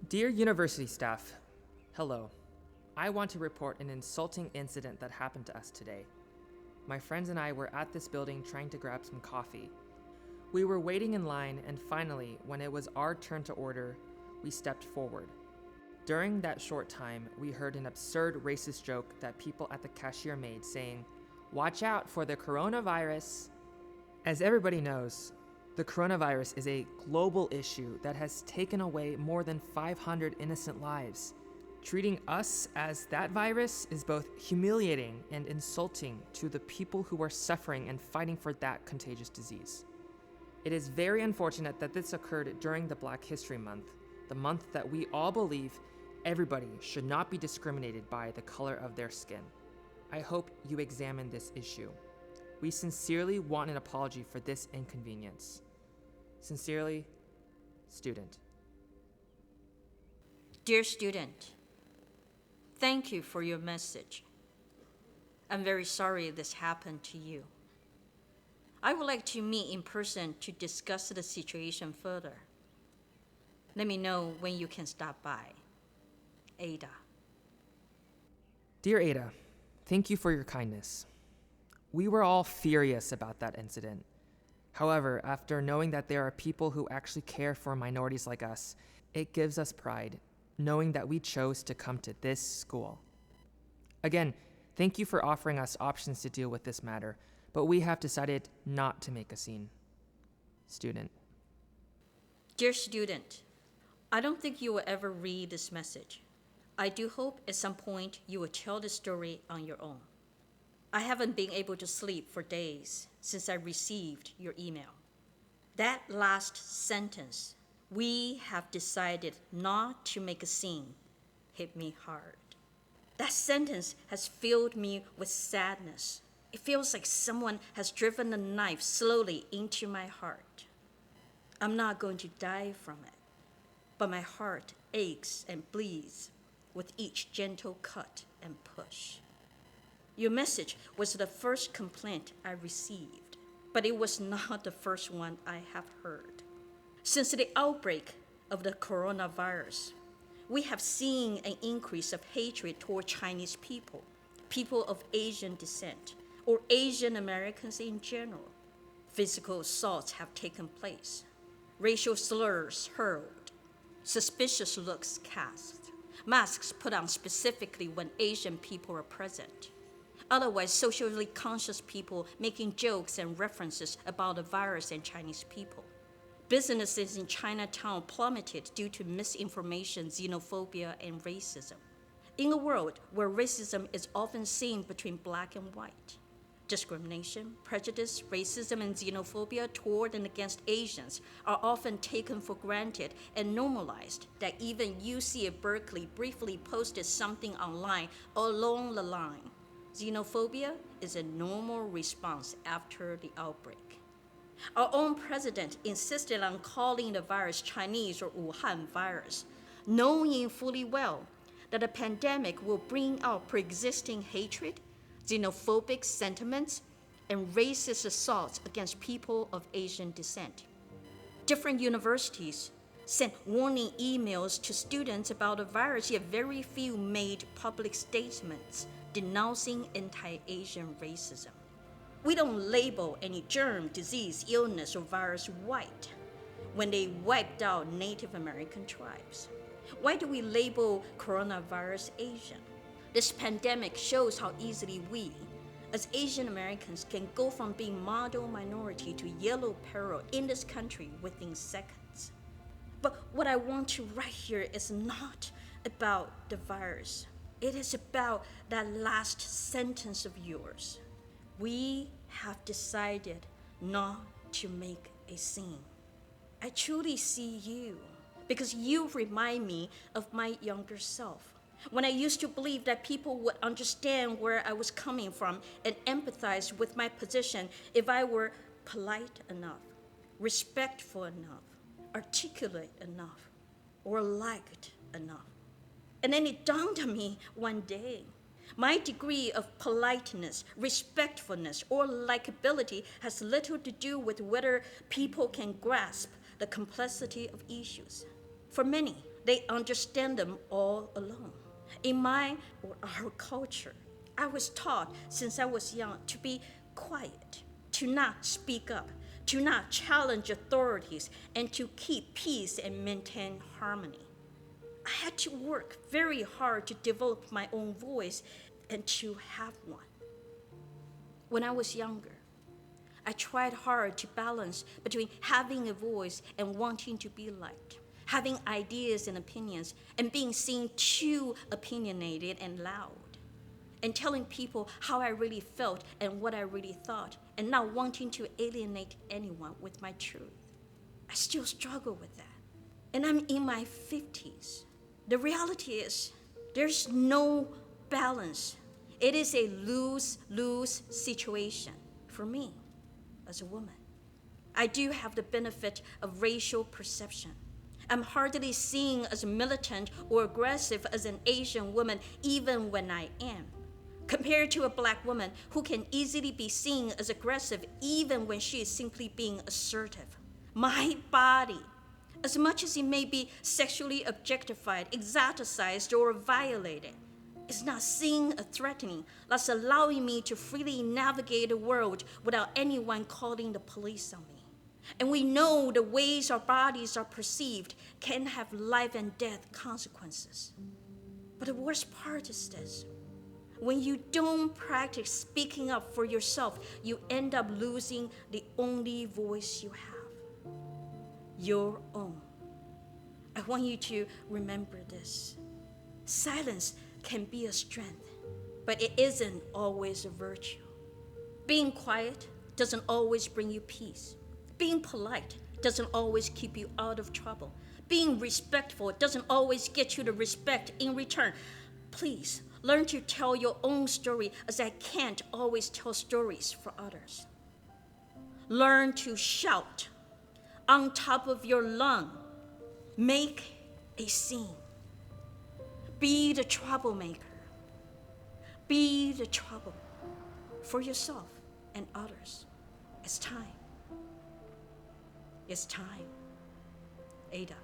Dear university staff, hello. I want to report an insulting incident that happened to us today. My friends and I were at this building trying to grab some coffee. We were waiting in line, and finally, when it was our turn to order, we stepped forward. During that short time, we heard an absurd racist joke that people at the cashier made saying, "Watch out for the coronavirus." As everybody knows, the coronavirus is a global issue that has taken away more than 500 innocent lives. Treating us as that virus is both humiliating and insulting to the people who are suffering and fighting for that contagious disease. It is very unfortunate that this occurred during the Black History Month, the month that we all believe everybody should not be discriminated by the color of their skin. I hope you examine this issue. We sincerely want an apology for this inconvenience. Sincerely, student. Dear student, thank you for your message. I'm very sorry this happened to you. I would like to meet in person to discuss the situation further. Let me know when you can stop by. Ada. Dear Ada, thank you for your kindness. We were all furious about that incident. However, after knowing that there are people who actually care for minorities like us, it gives us pride, knowing that we chose to come to this school. Again, thank you for offering us options to deal with this matter, but we have decided not to make a scene. Student. Dear student, I don't think you will ever read this message. I do hope at some point you will tell the story on your own. I haven't been able to sleep for days since I received your email. That last sentence, "We have decided not to make a scene," hit me hard. That sentence has filled me with sadness. It feels like someone has driven a knife slowly into my heart. I'm not going to die from it, but my heart aches and bleeds with each gentle cut and push. Your message was the first complaint I received, but it was not the first one I have heard. Since the outbreak of the coronavirus, we have seen an increase of hatred toward Chinese people, people of Asian descent, or Asian Americans in general. Physical assaults have taken place, racial slurs hurled, suspicious looks cast, masks put on specifically when Asian people are present. Otherwise, socially conscious people making jokes and references about the virus and Chinese people. Businesses in Chinatown plummeted due to misinformation, xenophobia, and racism. In a world where racism is often seen between black and white, discrimination, prejudice, racism, and xenophobia toward and against Asians are often taken for granted and normalized that even UC at Berkeley briefly posted something online along the line. Xenophobia is a normal response after the outbreak. Our own president insisted on calling the virus Chinese or Wuhan virus, knowing fully well that a pandemic will bring out pre-existing hatred, xenophobic sentiments, and racist assaults against people of Asian descent. Different universities sent warning emails to students about the virus, yet very few made public statements denouncing anti-Asian racism. We don't label any germ, disease, illness, or virus white when they wiped out Native American tribes. Why do we label coronavirus Asian? This pandemic shows how easily we, as Asian Americans, can go from being model minority to yellow peril in this country within seconds. But what I want to write here is not about the virus. It is about that last sentence of yours. We have decided not to make a scene. I truly see you because you remind me of my younger self. When I used to believe that people would understand where I was coming from and empathize with my position if I were polite enough, respectful enough, articulate enough, or liked enough. And then it dawned on me one day. My degree of politeness, respectfulness, or likability has little to do with whether people can grasp the complexity of issues. For many, They understand them all alone. In my or our culture, I was taught since I was young to be quiet, to not speak up, to not challenge authorities, and to keep peace and maintain harmony. I had to work very hard to develop my own voice and to have one. When I was younger, I tried hard to balance between having a voice and wanting to be liked, having ideas and opinions, and being seen too opinionated and loud, and telling people how I really felt and what I really thought, and not wanting to alienate anyone with my truth. I still struggle with that. And I'm in my 50s. The reality is, there's no balance. It is a lose-lose situation for me as a woman. I do have the benefit of racial perception. I'm hardly seen as militant or aggressive as an Asian woman, even when I am, compared to a Black woman who can easily be seen as aggressive even when she is simply being assertive. My body, as much as it may be sexually objectified, exoticized, or violated, is not seen as threatening, thus allowing me to freely navigate the world without anyone calling the police on me. And we know the ways our bodies are perceived can have life and death consequences. But the worst part is this. When you don't practice speaking up for yourself, you end up losing the only voice you have, your own. I want you to remember this. Silence can be a strength, but it isn't always a virtue. Being quiet doesn't always bring you peace. Being polite doesn't always keep you out of trouble. Being respectful doesn't always get you the respect in return. Please, learn to tell your own story, as I can't always tell stories for others. Learn to shout on top of your lung. Make a scene. Be the troublemaker. Be the trouble for yourself and others. It's time. It's time. Ada.